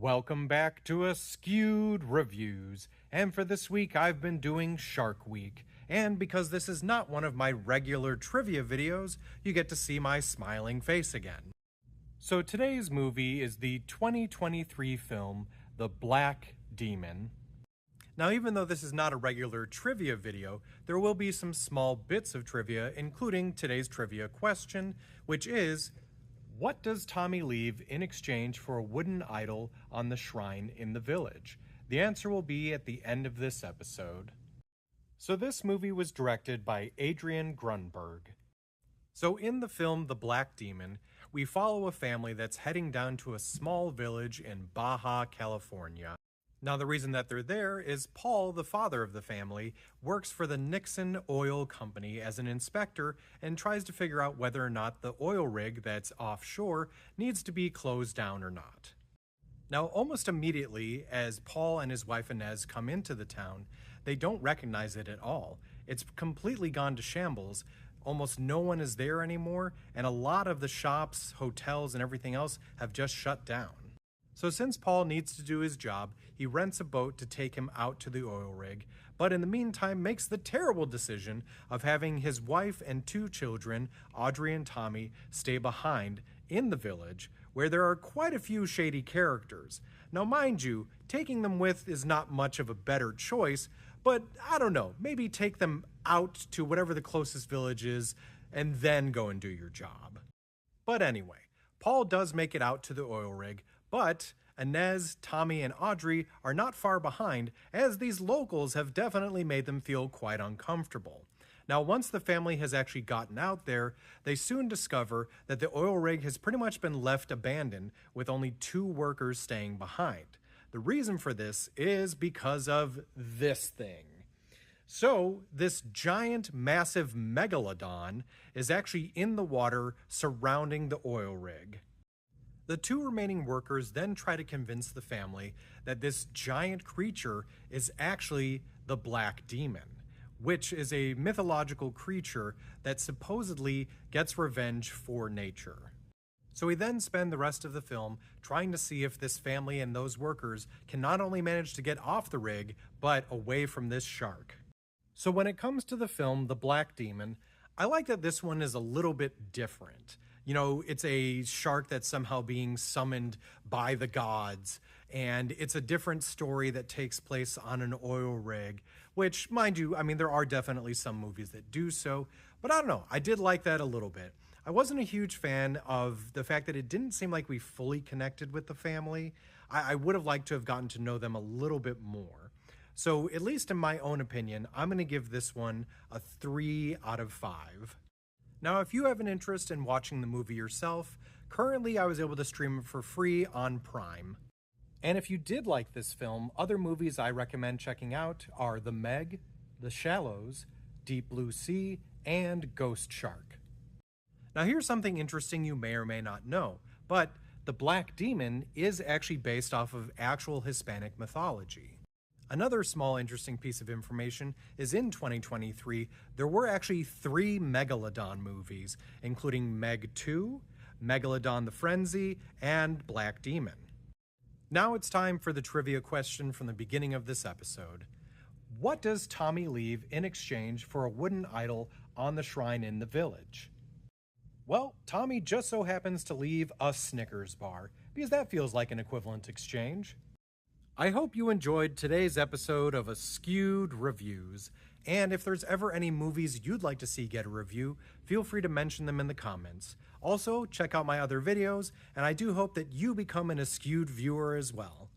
Welcome back to Askewed Reviews, and for this week I've been doing Shark Week, and because this is not one of my regular trivia videos, you get to see my smiling face again. So today's movie is the 2023 film The Black Demon. Now, even though this is not a regular trivia video, there will be some small bits of trivia, including today's trivia question, which is, what does Tommy leave in exchange for a wooden idol on the shrine in the village? The answer will be at the end of this episode. So this movie was directed by Adrian Grunberg. So in the film The Black Demon, we follow a family that's heading down to a small village in Baja, California. Now, the reason that they're there is Paul, the father of the family, works for the Nixon Oil Company as an inspector and tries to figure out whether or not the oil rig that's offshore needs to be closed down or not. Now, almost immediately, as Paul and his wife Inez come into the town, they don't recognize it at all. It's completely gone to shambles. Almost no one is there anymore, and a lot of the shops, hotels, and everything else have just shut down. So since Paul needs to do his job, he rents a boat to take him out to the oil rig, but in the meantime makes the terrible decision of having his wife and two children, Audrey and Tommy, stay behind in the village, where there are quite a few shady characters. Now mind you, taking them with is not much of a better choice, but I don't know, maybe take them out to whatever the closest village is and then go and do your job. But anyway, Paul does make it out to the oil rig, but Inez, Tommy, and Audrey are not far behind, as these locals have definitely made them feel quite uncomfortable. Now, once the family has actually gotten out there, they soon discover that the oil rig has pretty much been left abandoned, with only two workers staying behind. The reason for this is because of this thing. So, this giant, massive megalodon is actually in the water surrounding the oil rig. The two remaining workers then try to convince the family that this giant creature is actually the Black Demon, which is a mythological creature that supposedly gets revenge for nature. So we then spend the rest of the film trying to see if this family and those workers can not only manage to get off the rig, but away from this shark. So when it comes to the film The Black Demon, I like that this one is a little bit different. You know, it's a shark that's somehow being summoned by the gods, and it's a different story that takes place on an oil rig, which, mind you, I mean, there are definitely some movies that do so, but I don't know, I did like that a little bit. I wasn't a huge fan of the fact that it didn't seem like we fully connected with the family. I would have liked to have gotten to know them a little bit more. So, at least in my own opinion, I'm going to give this one a 3 out of 5. Now, if you have an interest in watching the movie yourself, currently I was able to stream it for free on Prime. And if you did like this film, other movies I recommend checking out are The Meg, The Shallows, Deep Blue Sea, and Ghost Shark. Now here's something interesting you may or may not know, but The Black Demon is actually based off of actual Hispanic mythology. Another small interesting piece of information is in 2023, there were actually 3 Megalodon movies, including Meg 2, Megalodon the Frenzy, and Black Demon. Now it's time for the trivia question from the beginning of this episode. What does Tommy leave in exchange for a wooden idol on the shrine in the village? Well, Tommy just so happens to leave a Snickers bar, because that feels like an equivalent exchange. I hope you enjoyed today's episode of Askewed Reviews, and if there's ever any movies you'd like to see get a review, feel free to mention them in the comments. Also, check out my other videos, and I do hope that you become an Askewed viewer as well.